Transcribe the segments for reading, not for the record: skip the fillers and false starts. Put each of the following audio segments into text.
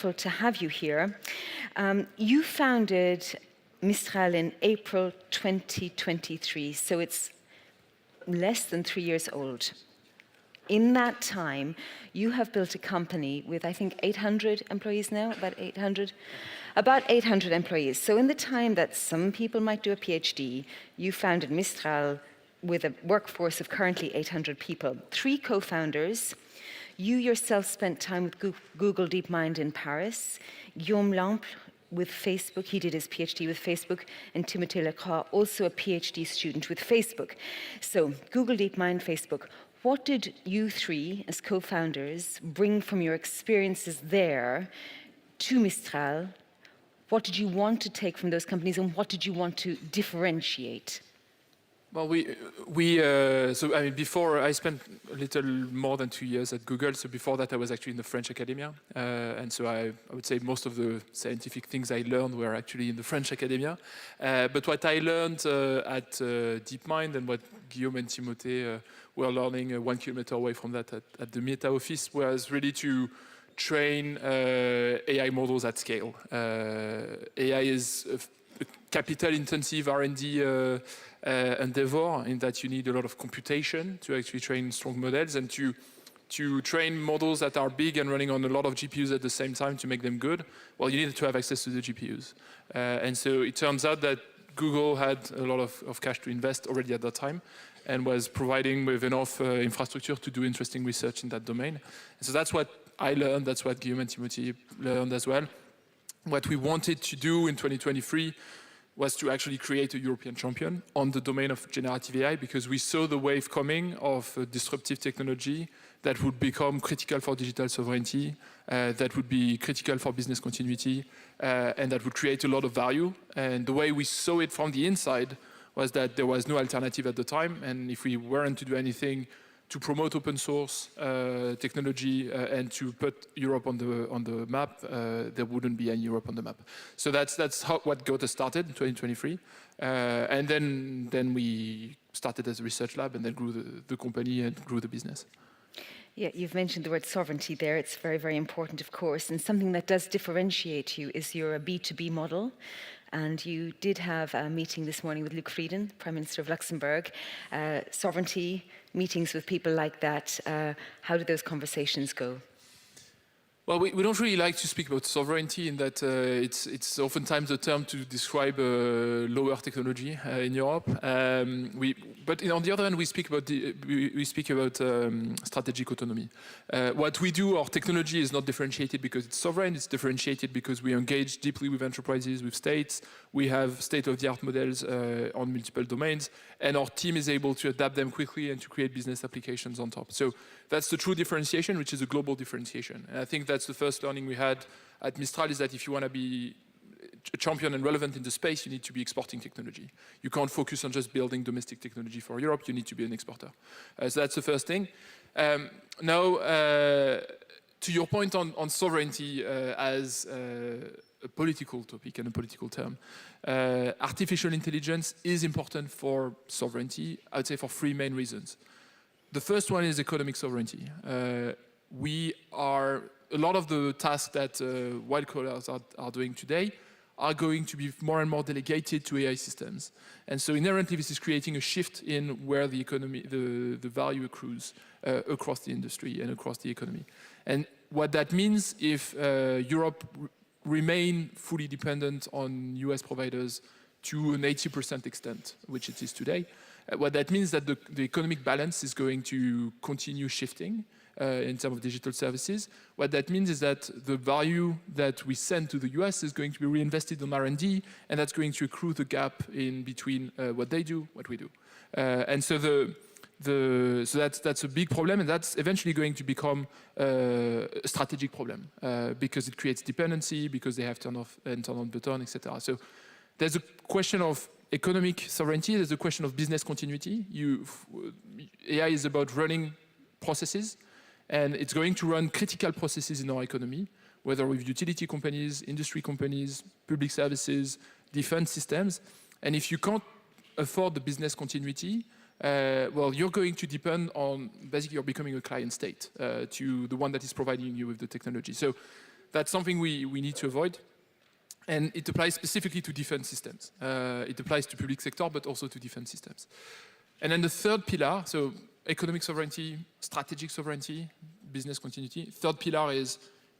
wonderful to have you here. You founded Mistral in April 2023, so it's less than 3 years old. In that time, you have built a company with, I think, 800 employees now, about 800 employees. So in the time that some people might do a PhD, you founded Mistral with a workforce of currently 800 people. 3 co-founders. You yourself spent time with Google DeepMind in Paris. Guillaume Lample with Facebook, he did his PhD with Facebook, and Timothée Lecroix, also a PhD student with Facebook. So Google DeepMind, Facebook. What did you 3, as co-founders, bring from your experiences there to Mistral? What did you want to take from those companies, and what did you want to differentiate? Well, so I mean, before I spent a little more than 2 years at Google. So before that, I was actually in the French academia, and so I would say most of the scientific things I learned were actually in the French academia. But what I learned at DeepMind and what Guillaume and Timothée were learning 1 kilometer away from that at the Meta office was really to train AI models at scale. AI is a capital-intensive R&D endeavor in that you need a lot of computation to actually train strong models, and to train models that are big and running on a lot of GPUs at the same time to make them good, well, you need to have access to the GPUs. And so it turns out that Google had a lot of cash to invest already at that time and was providing with enough infrastructure to do interesting research in that domain. And so that's what I learned, that's what Guillaume and Timothée learned as well. What we wanted to do in 2023 was to actually create a European champion on the domain of generative AI, because we saw the wave coming of disruptive technology that would become critical for digital sovereignty, that would be critical for business continuity, and that would create a lot of value. And the way we saw it from the inside was that there was no alternative at the time, and if we weren't to do anything to promote open source technology and to put Europe on the map, there wouldn't be any Europe on the map. So that's what got us started in 2023. And then we started as a research lab and then grew the company and grew the business. Yeah, you've mentioned the word sovereignty there. It's very, very important, of course. And something that does differentiate you is your B2B model. And you did have a meeting this morning with Luc Frieden, Prime Minister of Luxembourg. Sovereignty, meetings with people like that. How did those conversations go? Well, we don't really like to speak about sovereignty in that it's oftentimes a term to describe lower technology in Europe. But on the other hand, we speak about strategic autonomy. What we do, our technology is not differentiated because it's sovereign. It's differentiated because we engage deeply with enterprises, with states. We have state-of-the-art models on multiple domains, and our team is able to adapt them quickly and to create business applications on top. So that's the true differentiation, which is a global differentiation. And I think that's the first learning we had at Mistral, is that if you want to be a champion and relevant in the space, you need to be exporting technology. You can't focus on just building domestic technology for Europe. You need to be an exporter. So that's the first thing. Now, to your point on sovereignty as a political topic and a political term, artificial intelligence is important for sovereignty, I would say for 3 main reasons. The first one is economic sovereignty. A lot of the tasks that white collars are doing today are going to be more and more delegated to AI systems. And so inherently, this is creating a shift in where the economy, the value accrues across the industry and across the economy. And what that means, if Europe remain fully dependent on US providers to an 80% extent, which it is today, what that means that the economic balance is going to continue shifting in terms of digital services. What that means is that the value that we send to the US is going to be reinvested on R&D, and that's going to accrue the gap in between what they do, what we do. And so so that's a big problem, and that's eventually going to become a strategic problem because it creates dependency, because they have turn off and turn on button, etc. So there's a question of economic sovereignty, there's a question of business continuity. AI is about running processes, and it's going to run critical processes in our economy, whether with utility companies, industry companies, public services, defense systems. And if you can't afford the business continuity, well, you're going to depend on, basically you're becoming a client state to the one that is providing you with the technology. So that's something we need to avoid. And it applies specifically to defense systems. It applies to public sector, but also to defense systems. And then the third pillar, so economic sovereignty, strategic sovereignty, business continuity. Third pillar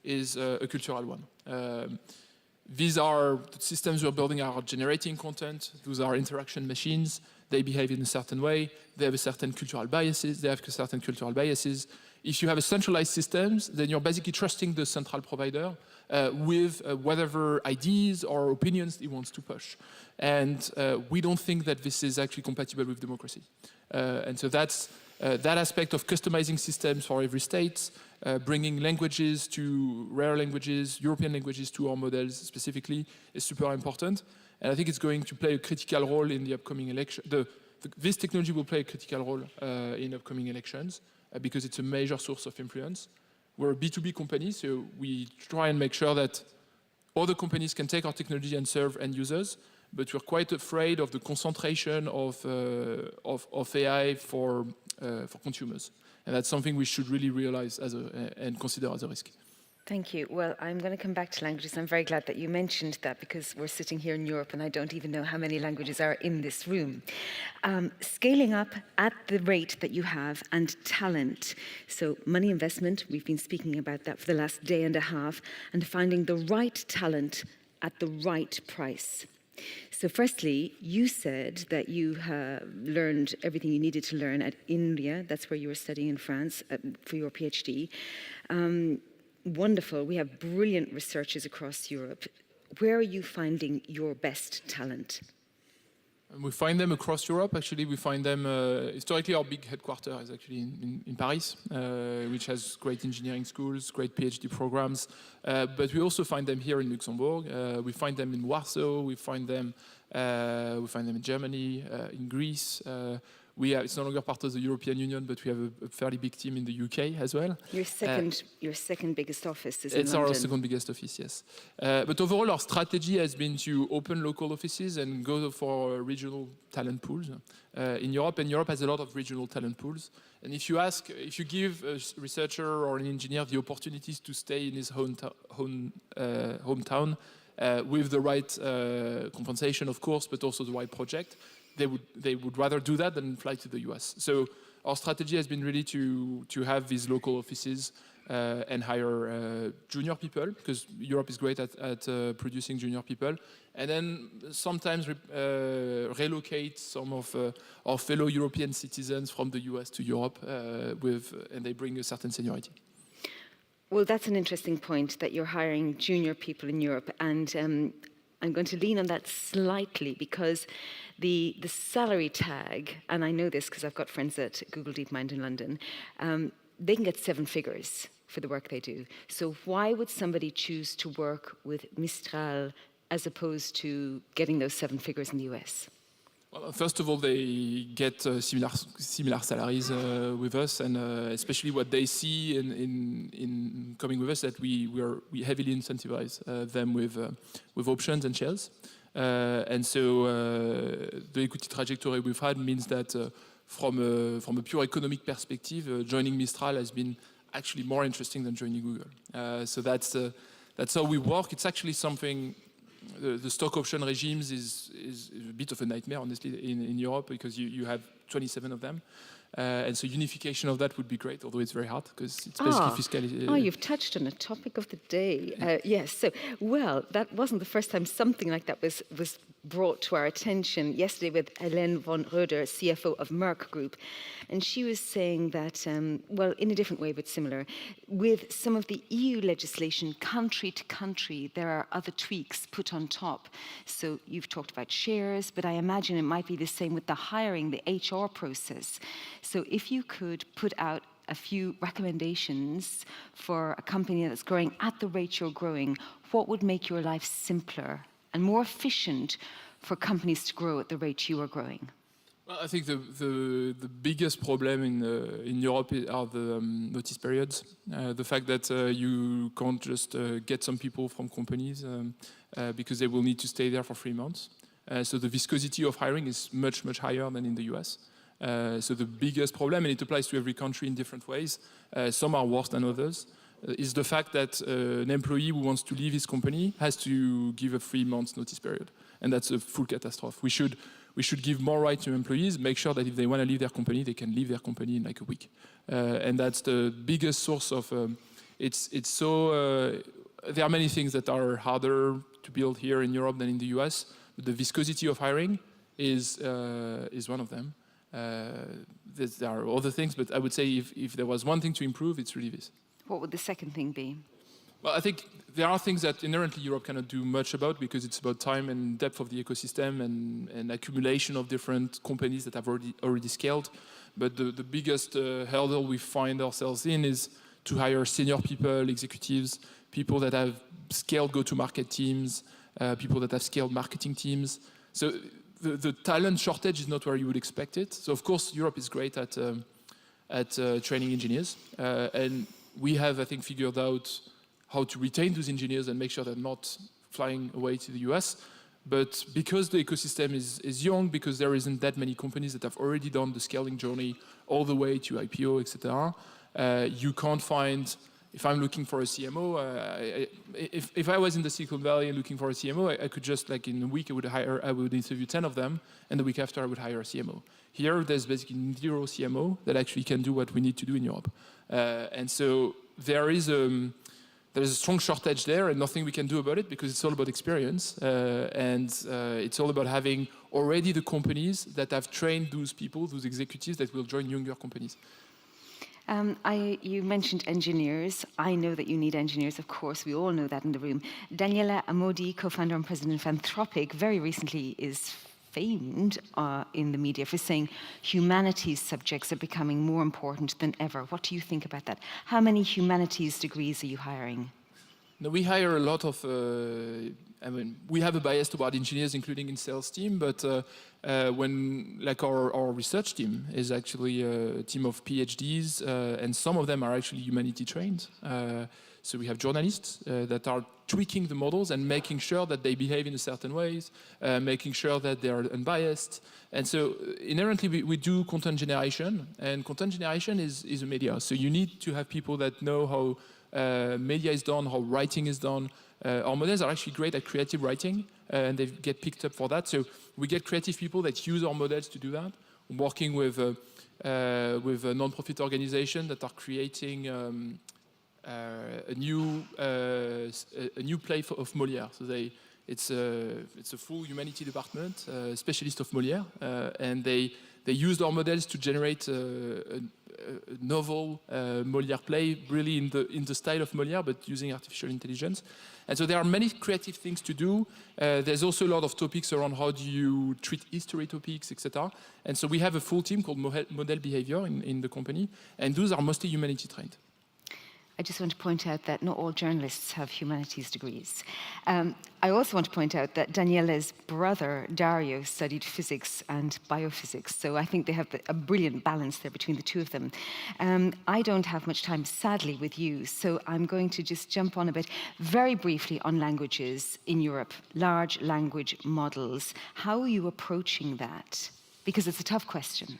is a cultural one. These are the systems we're building are generating content. Those are interaction machines. They behave in a certain way. They have a certain cultural biases. If you have a centralized systems, then you're basically trusting the central provider with whatever ideas or opinions he wants to push. And we don't think that this is actually compatible with democracy. And so that's that aspect of customizing systems for every state, bringing languages to rare languages, European languages to our models specifically is super important. And I think it's going to play a critical role in the upcoming election. This technology will play a critical role in upcoming elections because it's a major source of influence. We're a B2B company, so we try and make sure that other companies can take our technology and serve end users, but we're quite afraid of the concentration of AI for consumers. And that's something we should really realize and consider as a risk. Thank you. Well, I'm going to come back to languages. I'm very glad that you mentioned that because we're sitting here in Europe and I don't even know how many languages are in this room. Scaling up at the rate that you have and talent. So money investment, we've been speaking about that for the last day and a half, and finding the right talent at the right price. So firstly, you said that you learned everything you needed to learn at India. That's where you were studying in France for your PhD. Wonderful. We have brilliant researchers across Europe. Where are you finding your best talent? We find them across Europe. Actually, we find them, historically our big headquarters is actually in Paris, which has great engineering schools, great PhD programs. But we also find them here in Luxembourg. We find them in Warsaw. We find them in Germany, in Greece. It's no longer part of the European Union, but we have a fairly big team in the UK as well. Your second biggest office is in It's London. our second biggest office, yes. But overall, our strategy has been to open local offices and go for regional talent pools in Europe. And Europe has a lot of regional talent pools. And if you give a researcher or an engineer the opportunities to stay in his hometown with the right compensation, of course, but also the right project, they would rather do that than fly to the US. So our strategy has been really to have these local offices and hire junior people, because Europe is great at producing junior people, and then sometimes relocate some of our fellow European citizens from the US to Europe, and they bring a certain seniority. Well, that's an interesting point, that you're hiring junior people in Europe, and I'm going to lean on that slightly because the salary tag, and I know this because I've got friends at Google DeepMind in London, they can get 7 figures for the work they do. So why would somebody choose to work with Mistral as opposed to getting those 7 figures in the US? Well, first of all, they get similar salaries with us, and especially what they see in coming with us, that we heavily incentivize them with options and shares. And so the equity trajectory we've had means that from a pure economic perspective, joining Mistral has been actually more interesting than joining Google. So that's how we work. It's actually something. The stock option regimes is a bit of a nightmare, honestly, in Europe, because you have 27 of them. And so unification of that would be great, although it's very hard because it's basically fiscally. You've touched on a topic of the day. Yes. So, well, that wasn't the first time something like that was brought to our attention. Yesterday with Hélène von Roeder, CFO of Merck Group. And she was saying that, well, in a different way, but similar, with some of the EU legislation, country to country, there are other tweaks put on top. So you've talked about shares, but I imagine it might be the same with the hiring, the HR process. So if you could put out a few recommendations for a company that's growing at the rate you're growing, what would make your life simpler and more efficient for companies to grow at the rate you are growing? Well, I think the biggest problem in Europe are the notice periods. The fact that you can't just get some people from companies because they will need to stay there for 3 months. So the viscosity of hiring is much, much higher than in the US. So the biggest problem, and it applies to every country in different ways, some are worse than others, is the fact that an employee who wants to leave his company has to give a 3 months notice period. And that's a full catastrophe. We should give more rights to employees, make sure that if they want to leave their company, they can leave their company in like a week. And that's the biggest source of, there are many things that are harder to build here in Europe than in the US. But the viscosity of hiring is one of them. There are other things, but I would say if there was one thing to improve, it's really this. What would the second thing be? Well, I think there are things that inherently Europe cannot do much about because it's about time and depth of the ecosystem and accumulation of different companies that have already scaled. But the biggest hurdle we find ourselves in is to hire senior people, executives, people that have scaled go-to-market teams, people that have scaled marketing teams. So the talent shortage is not where you would expect it. So of course, Europe is great at training engineers. And we have, I think, figured out how to retain those engineers and make sure they're not flying away to the US. But because the ecosystem is young, because there isn't that many companies that have already done the scaling journey all the way to IPO, etc., you can't find, if I'm looking for a CMO, if I was in the Silicon Valley and looking for a CMO, I could just, like in a week, I would interview 10 of them, and the week after I would hire a CMO. Here, there's basically 0 CMO that actually can do what we need to do in Europe. And so there's a strong shortage there and nothing we can do about it because it's all about experience. It's all about having already the companies that have trained those people, those executives that will join younger companies. You mentioned engineers. I know that you need engineers, of course. We all know that in the room. Daniela Amodi, co-founder and president of Anthropic, very recently is famed in the media for saying humanities subjects are becoming more important than ever. What do you think about that? How many humanities degrees are you hiring? No, we hire a lot of, we have a bias toward engineers, including in sales team, but when, like our research team is actually a team of PhDs, and some of them are actually humanity trained. So we have journalists that are tweaking the models and making sure that they behave in a certain ways, making sure that they are unbiased. And so inherently we do content generation, and content generation is a media. So you need to have people that know how media is done, how writing is done. Our models are actually great at creative writing, and they get picked up for that. So we get creative people that use our models to do that. I'm working with a non-profit organization that are creating a new play of Molière. So it's a full humanity department, specialist of Molière, and they used our models to generate a novel Molière play, really in the style of Molière, but using artificial intelligence. And so there are many creative things to do. There's also a lot of topics around how do you treat history topics, etc. And so we have a full team called Model Behavior in the company, and those are mostly humanity trained. I just want to point out that not all journalists have humanities degrees. I also want to point out that Daniela's brother, Dario, studied physics and biophysics. So I think they have a brilliant balance there between the two of them. I don't have much time, sadly, with you. So I'm going to just jump on a bit very briefly on languages in Europe, large language models. How are you approaching that? Because it's a tough question.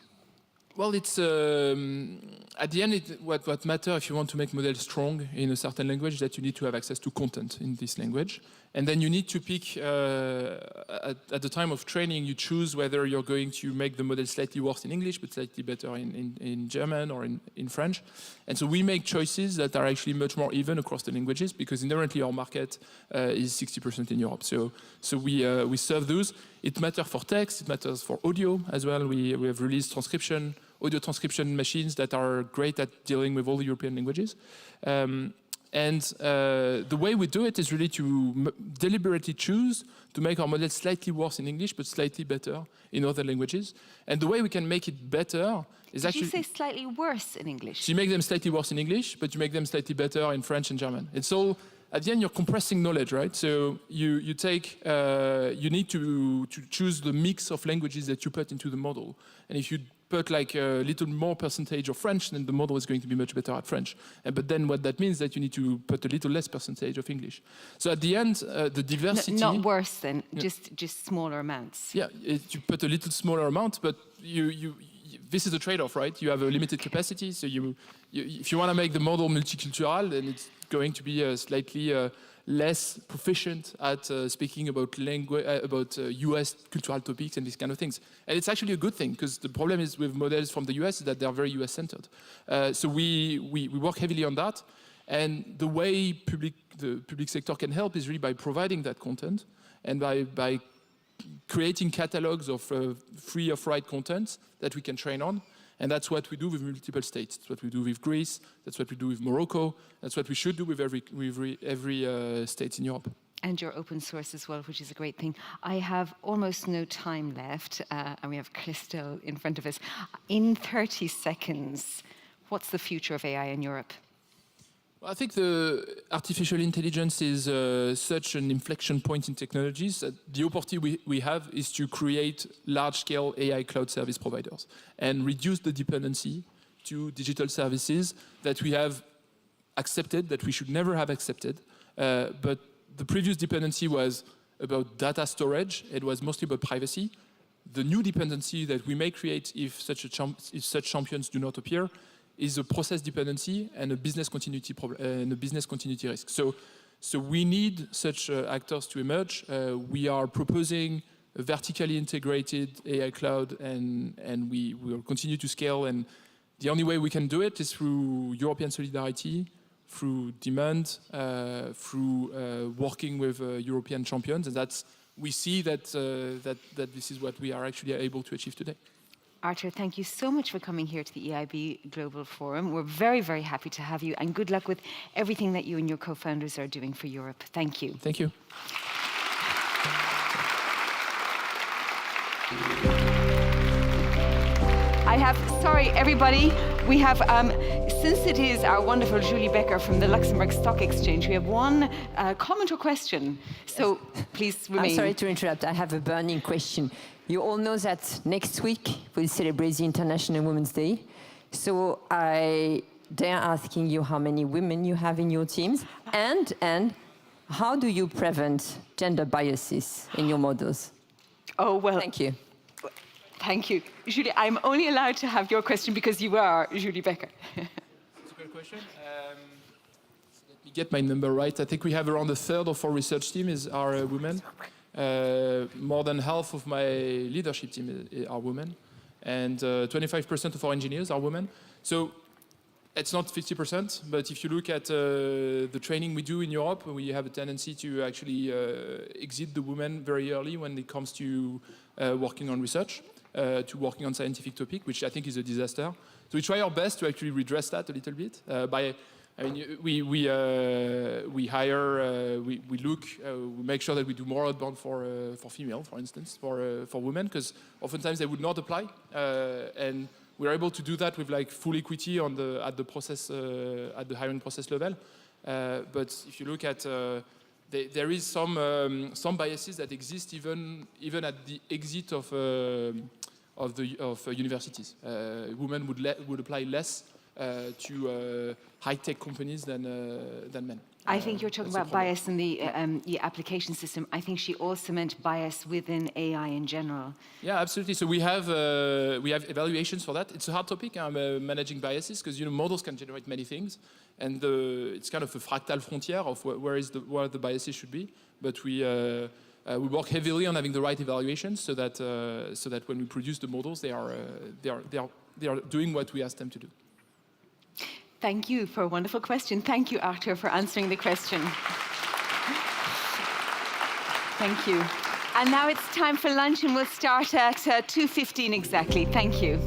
Well, it's at the end, what matters if you want to make models strong in a certain language is that you need to have access to content in this language. And then you need to pick, at the time of training, you choose whether you're going to make the model slightly worse in English, but slightly better in German or in French. And so we make choices that are actually much more even across the languages because inherently our market is 60% in Europe. So we serve those. It matters for text, it matters for audio as well. We have released audio transcription machines that are great at dealing with all the European languages. The way we do it is really to deliberately choose to make our models slightly worse in English, but slightly better in other languages. And the way we can make it better is Did actually... you say slightly worse in English? So you make them slightly worse in English, but you make them slightly better in French and German. It's all... At the end, you're compressing knowledge, right? So you need to choose the mix of languages that you put into the model. And if you put like a little more percentage of French, then the model is going to be much better at French. But then what that means is that you need to put a little less percentage of English. So at the end, the diversity... Not worse than, just smaller amounts. Yeah, you put a little smaller amount, but this is a trade-off, right? You have a limited capacity, so if you want to make the model multicultural, then it's going to be slightly less proficient at speaking about US cultural topics and these kind of things. And it's actually a good thing, because the problem is with models from the US is that they're very US-centered. So we work heavily on that. And the way the public sector can help is really by providing that content and by creating catalogs of free of right content that we can train on. And that's what we do with multiple states. That's what we do with Greece. That's what we do with Morocco. That's what we should do with every state in Europe. And you're open source as well, which is a great thing. I have almost no time left, and we have Christel in front of us. In 30 seconds, what's the future of AI in Europe? I think the artificial intelligence is such an inflection point in technologies that the opportunity we have is to create large-scale AI cloud service providers and reduce the dependency to digital services that we have accepted, that we should never have accepted. But the previous dependency was about data storage. It was mostly about privacy. The new dependency that we may create if such champions do not appear is a process dependency and a business continuity risk. So we need such actors to emerge. We are proposing a vertically integrated AI cloud, and we will continue to scale. And the only way we can do it is through European solidarity, through demand, through working with European champions. And we see that this is what we are actually able to achieve today. Arthur, thank you so much for coming here to the EIB Global Forum. We're very, very happy to have you, and good luck with everything that you and your co-founders are doing for Europe. Thank you. Thank you. Sorry, everybody, we have, since it is our wonderful Julie Becker from the Luxembourg Stock Exchange, we have one comment or question. So please remain. I'm sorry to interrupt. I have a burning question. You all know that next week we'll celebrate the International Women's Day. So I dare asking you how many women you have in your teams, and how do you prevent gender biases in your models? Oh, well. Thank you. Thank you. Julie, I'm only allowed to have your question because you are Julie Becker. That's a good question. Let me get my number right. I think we have around a third of our research team are women. More than half of my leadership team are women, and 25% of our engineers are women. So it's not 50%, but if you look at the training we do in Europe, we have a tendency to actually exit the women very early when it comes to working on research, to working on scientific topic, which I think is a disaster. So we try our best to actually redress that a little bit we hire, we look, we make sure that we do more outbound for female, for instance, for women, because oftentimes they would not apply, and we're able to do that with like full equity at the hiring process level. But if you look at there is some biases that exist even at the exit of universities. Women would apply less to high-tech companies than men. I think you're talking about bias in the application system. I think she also meant bias within AI in general. Yeah, absolutely. So we have evaluations for that. It's a hard topic, managing biases, because models can generate many things, and it's kind of a fractal frontier of where the biases should be. But we work heavily on having the right evaluations so that when we produce the models, they are doing what we ask them to do. Thank you for a wonderful question. Thank you, Arthur, for answering the question. Thank you. And now it's time for lunch, and we'll start at 2:15 exactly. Thank you.